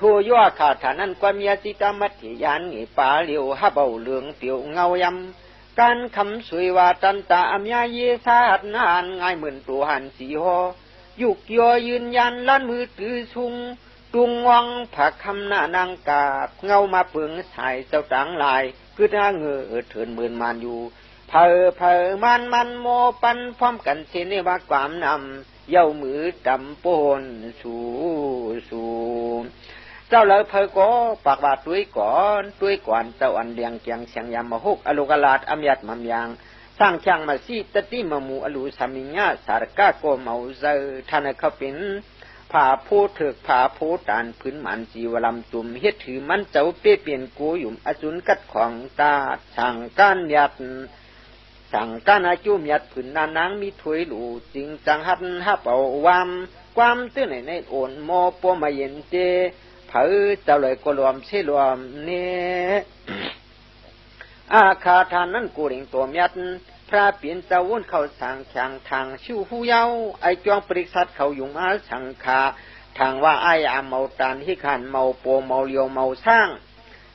ทัวย่อขาดฐานนั้นกว่าเมียจิตามัธยานงีป่าเหลียวฮับเอาเหลืองเตียวเงายำการคำสวยว่าตันตาอมยาเยสาหัดนานง่ายเหมือนตัวหันสีหอยุกยอยืนยันล้านมือถือชุงตุงวังผักคำหน้านางกาบเงามาเปิงสายเจ้าต่างลายคือหน้าเงือเถินเหมือนมันอยู่เพอมันโมปันพร้อมกันเช่นนี้ว่าความนำเย้ามือดำปนสู่เจ้าเลยเพอก็ปากบาดด้วยก่อนเจ้าอันเลียงเกียงเสียงยามมาฮกอโลกลาดอมยัดมัมยังสร้างช่างมาซีตติมมูอลูสามิญญาสารกาโกเมาเจอท่านเขาเป็นผ่าผู้ถึกผ่าผู้ตานพื้นมันจีวลำตุ่มเฮ็ดถือมันเจ้าเปลี่ยนกูหยุ่มอจุนกัดของตาช่างก้านยัดสั่งก้านอาจุมยัดผืนนานางมีถวยหลูจริงจังหัดฮับเอาความตื้อในโอนโมปมาเย็นเจเผอเจ้าเลยก็รวมเช่รวมเนี่ยอาคาทานนั้นกูเริงตัวยัดพระเปลี่ยนเจ้าวนเข้าสั่งช่างทางชิวหูเยาไอจวงปริกษัตเขาอยู่มาสังคาทางว่าไออาเมาตานที่ขันเมาโปเมาเลียวเมาสร้าง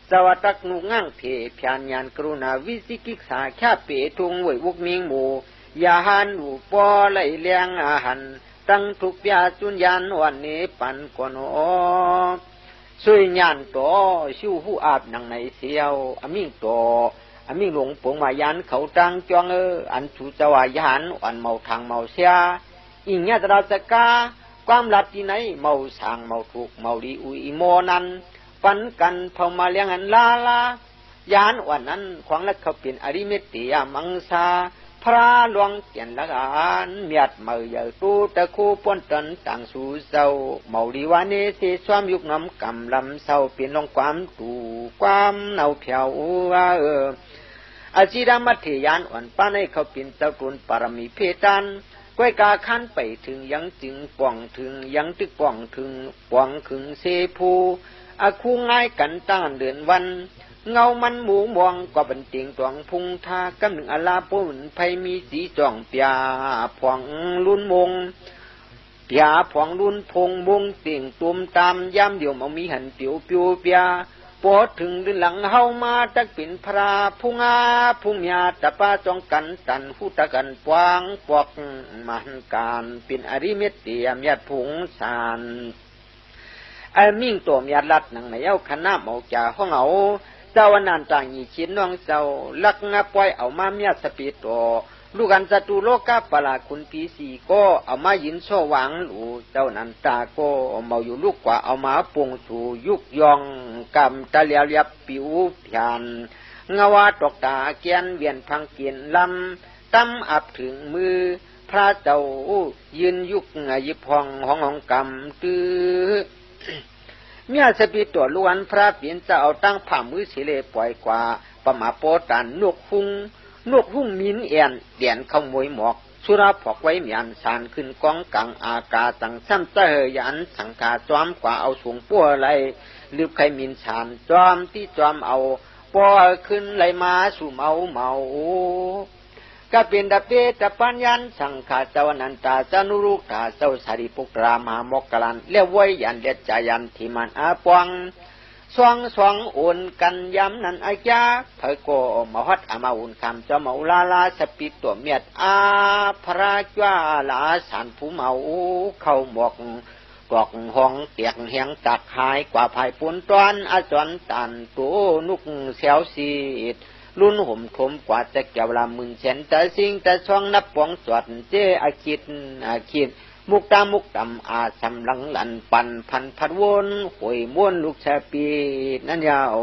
สวัสดักนุง่างเพพยานยานกรุณาวิสิกิกษาแค่เปทุงไว้วุกมิงหมูยาหันหูปอไหลเลี้ยงอาหันตั้งทุกยาจุนยานวันนี้ปันก่อนสุยยานโตชิวหูอาบนังในเสียวอมิงโตอมิงหลงปวงมายันเขาตังจวงอันชูจวายานอันเมาทางเมาเสียอิงเงี้ยตราสกาความลัดที่ไหนเมาสางเมาถูกเมาดีอุยโมนันปันกันเผามาเลี้ยงอันลายานวันนั้นขวางและเขาเป็นอริเมตติยามังสาพระหลวงเกียนละกันเมียดเมื่อเยอะตูตะคูปนตันต่างสู่เศร้าเมาดีวานีเสสวามยุกน้ำกำลำเศร้าเปลี่ยนลงความตูความเน่าเพียวอาชีดามัธยานอ่อนป้าในเขาเป็นเจ้าตุนปารมีเพตันก้อยกาคันไปถึงยังจึงป่องถึงยังตึกป่องถึงป่องขึงเสภูอาคูง่ายกันตั้งเดือนวันเงามันหมูมองก็เป็นเตียงตวงพุงทากำหนึ่งอลาปุ่นไพมีสีจ่องเปียผองลุ่นมงเปียผองลุ่นพงมงเตียงตุ่มตามย่ำเดียวมามีหันเปียวเปียวเปียปอถึงดึงหลังเฮามาตักเป็นพระพุงาพุงยาตะป้าจ้องกันตันหูตะกันปวางปอกมันการเป็นอริเมตเตียมยัดผงสานไอ้มิ่งตัวมียลัดหนังในเอาคณะเมาจ่าห้องเอาเจ้าวันนั้นต่างยี่ชิ้นน้องเจ้าลักงับปล่อยเอามาเมียสปีโตลูกอันศัตรูโลกาปลาคุณปีสีก็เอามายินโซหวังหลูเจ้านันตาก็เมาอยู่ลูกกว่าเอามาปงสู่ยุกยองกำตะเลียวเลียบปิวพยานเงาวาตกตาเกียนเวียนพังเกียนลำตั้มอับถึงมือพระเจ้ายืนยุกยิบพองห้องกำตื้อเมียสปีตัวล้วนพระเปลี่ยนจะเอาตั้งผ่ามือเสเลปล่อยกว่าประมาโปตันนกหุ่งมินเอียนเดียนขโมยหมอกสุราผอกไว้เมียนสานขึ้นกองกลางอากาตังซ้ำเจยันสังกาจอมกว่าเอาสูงปัวไหลลืบใครมินสานจอมที่จอมเอาปอขึ้นไหลมาสู่เมาก็เป็นดาเปตปัญญาสังขาเจ้านันตาจานุรุกาเจ้าสารีปุกรามามกลันเลี้ยวไว้ยันเด็ดจายันที่มันอาปวงสวงอุ่นกันย้ำนันอาญาเผยโกมาฮัดอามาอุ่นคำจะมาอุลาสปิดตัวเมียดอาพระจ้าลาสันผู้เมาเข้าหมอกกอกห้องเตียงแหงตักหายกว่าภายปุ่นตอนอาจรตันตัวนุกเสียวสีดรุ่นห่มถมกว่าจะเกี่ยวลำมึนเช่นแต่สิ่งแต่ช่องนับปองสวดเจอาคิดมุกตามอาสำลังหลันปันพัดวนหวยม้วนลูกชาปีนั่นยาว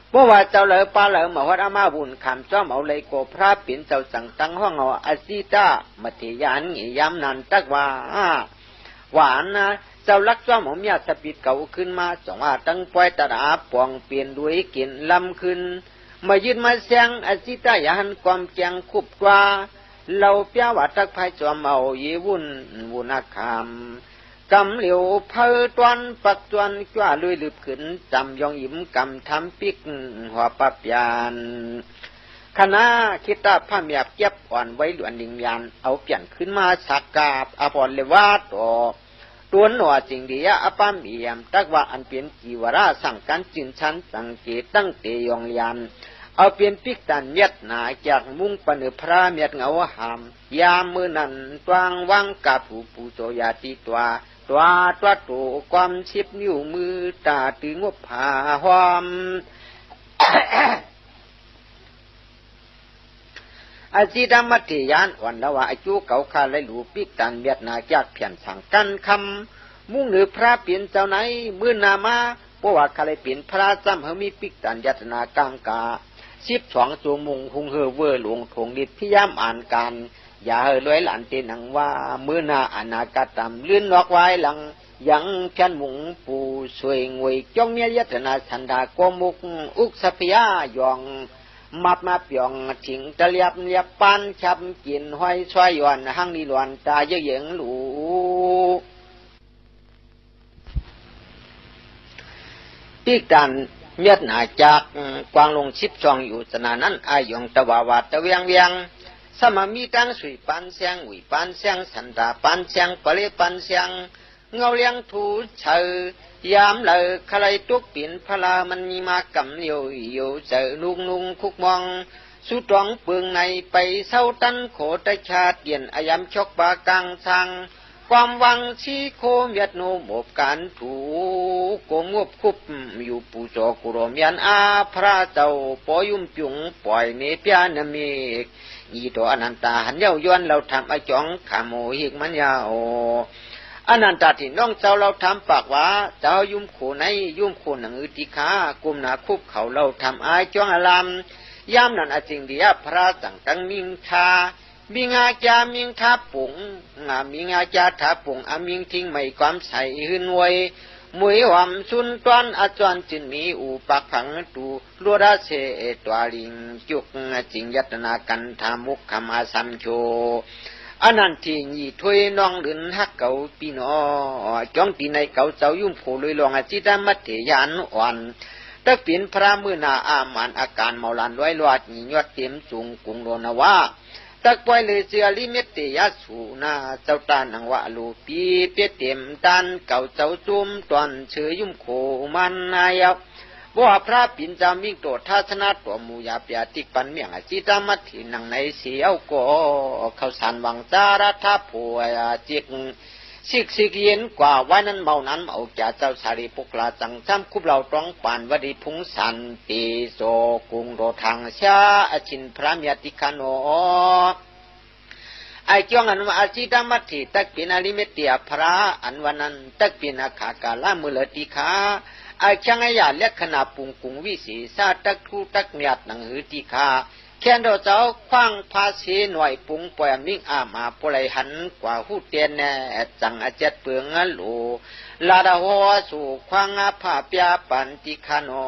เพราะว่าเจ้าเหลือปลาเหลือมาวัดอามาบุญคำจ้อมเอาเลยโกพระปิ่นเจ้าสั่งตั้งห้องเอาอาซิตามัธยานงี้ย้ำนันตักว่าหวานนะเจ้าลักจ้อมของเมียสปิดเก่าขึ้นมาจังว่าตั้งปล่อยตาอาปองเปลี่ยนด้วยกินลำขึ้นมายืนมาแซงอาซิตาอย่าหันความแจงคุบกว่าเราเปียวัดทักภัยจอมเอาเยวุ่นนักคำกำเหลียวเพอตวนปักตวนกว่าลุยลืบขึ้นจำยองยิ้มกำทำปิกหัวปับยานคณะคิดตาผ้าเมียบเก็บอ่อนไว้หลวนดิงยานเอาเปลี่ยนขึ้นมาสักกาบอภรเลวาต ตัวหนอจริงดีอปามียมตักว่าอันเป็นจีวราสั่งการจินชั้นสังเกตตั้งเตยองยามเอาเปลี่ยนปิกตันเมียดหนาจากมุงปนพระเมียดเงาหามยามมือนั้นตวางวังกับผู้โจยาติตัวตูความชิบนิ้วมือตาตึงบผาหอม อาจีดามัติยานอ่อนละว่าอายุเก่าคาเลยหลูปิกตันเมียดนาจากเพียนสั่งกันคำมุ่งเหนือพระเปลี่ยนเจ้าไหนมือนามาเพราะว่าคาเลยเปลี่ยนพระจำเฮมีปิกตันยัตนากางกา12ชั่วโมงหุงเฮอเวอหลวงทงดิพยายามอ่านการอย่าเฮอลอยหลานเตนังว่ามือนาอนาคตามลื่นนอกไว้หลังยังเพียนมุงปูสวยงวยจ้องเมียยัตนาสันดาโกมุกอุกสพยายองมาเปียงถิงตะเลียบปานชับกินห้อยช่วยย่อนหังนิลวนตาเยอะเยิงหลูปีกันเมียดหนาจากกวางลงชิบจองอยู่สนานั้นอายองตะวาวาตะเวียงสมามีตังสุยปันเสียงอุยปันเสียงสันดาปันเสียงปะเลปันเสียงเงาเลี้ยงถูเชยามเลยใครตุกปิ่นพลามันมีมากำเอยู่เจอลุงคุกมองสุตรองเปลืองในไปเศร้าตันโขตชาติเย็นอายามชกบากังสังความวังชีโคมยัดโนมบการถูโกงบคุบอยู่ปูจอกุรมยันอาพระเจ้าปอยุ่มจุงปล่อยเนเปียนเมกยีตัวอนันตาหันเย้าย้อนเราทำไอจ้องขาโมหิกมันยาวอนันตาที่น้องเจ้าเราทำปากว่าเจ้ายุ่มโขในยุ่มโขหนังอึติขากุมนาคุบเขาเราทำไอจ้องอลามยามนั้นอจริงเดียพระสังตังมิงทามีงาจามิงทับปุ่งมีงาจาทับปุ่งมิงทิ้งไม่ความใส่หืนไว้มวยหวามสุนตวนอาจารย์จินมีอุปขังตูลัวราเสตัวลิงจุกจิงยัตนากันทามุกขมาสัมโชอันนั้นที่ยี่ถวยน้องเดินฮักเก่าปีนอจ้องตีในเก่าเจ้ายุ่มโผลุยลองอาจิตามัตเถยานอ่อนตะเปลี่ยนพระมือนาอามันอาการเมาลันไว้ลวดหยอดเต็มสูงกุงโรนาวาตักปล่อยเลยเสียลิเมตเตยสูนาเจ้าตานังวะลูปีเปียเต็มตันเก่าเจ้าจุ่มตอนเชยยุ่มโคมันนายว่าพระปิ่นจามิงโตทัศนาตัวมูยาเปียติปันเมียงจิตามัตถินังในเสียวก็เขาสันวังจาระทัพผัวจิกสิกเย็นกว่าไว้นั้นเมานั้นเอาจากเจ้าสารีปุกลาจังซ้ำคุบเราต้องปานวดีพุงสันติโสกุงโรทางชาอชินพระเมียติคานอไอจ้องอันว่าอาจิตามัตถิตักปินาลิเมตเตียพระอันวันนั้นตักปินาขากาลามุลติขาไอช่างยาเล็กขนาปุงกุงวิสีซาตักทูตักเมียดหนังหือติขาแค่เราเจ้าคว้างภาษีหน่วยปุงปอยมิ่งอามาปลายหันกว่าหูเตียนแน่จังอาเจ็ดเปลืองหลูลาดาหัวสู่คว้างผ้าเปียปันติคานอ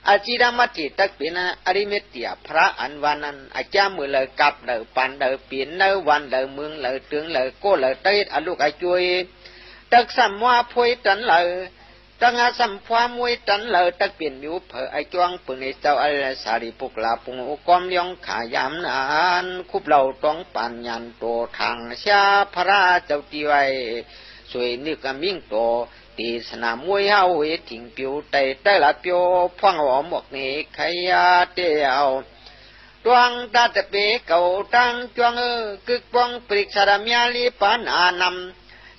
อาจิรามัติตักเป็นอริเมตเตียพระอันวันนั้นอาจารย์มือเลยกับเลยปันเลยเปลี่ยนเลยวันเลยเมืองเลยตึงเลยโก้เลยเตยอลูกอาจุยตักสัมว่าพวยตันเลยตั้งอาสัมพวามวยตันเลยตักเปลี่ยนอยู่เผอไอจ้วงปืนไอเจ้าอะไรสารีปุกลาปุงอุกอมยองขายามนานคุบเราต้องปัญญาโตทางชาพระเจ้าตีไว้สวยนึกมิ่งโตตีสนามมวยเฮาเวทิงปิวไตละปิวพ่วงหัวหมกนี่ขยาเตียวดวงตาตะเปเก่าตั้งจวงกึกป้องปริกษาเมียลีปานานำ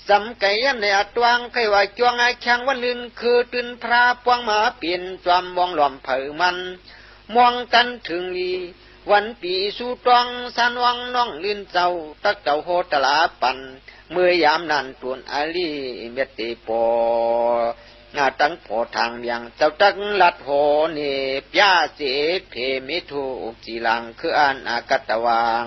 สำไก่ยันในอัตวังไขว่าจวงไอช่างวันลื่นคือตื่นพระปวงมาเปลี่ยนจอมมองหล่อมเผยมันมองกันถึงลีวันปีสู่ตองสันวังน้องลื่นเจ้าตักเจ้าโหตลาปันเมื่อยามนั้นตุนอาลีเมตติปองาตั้งพอทางยังเจ้าตั้งลัดโหเนปยาเสเพมิทุจีลังคืออันอากตวัง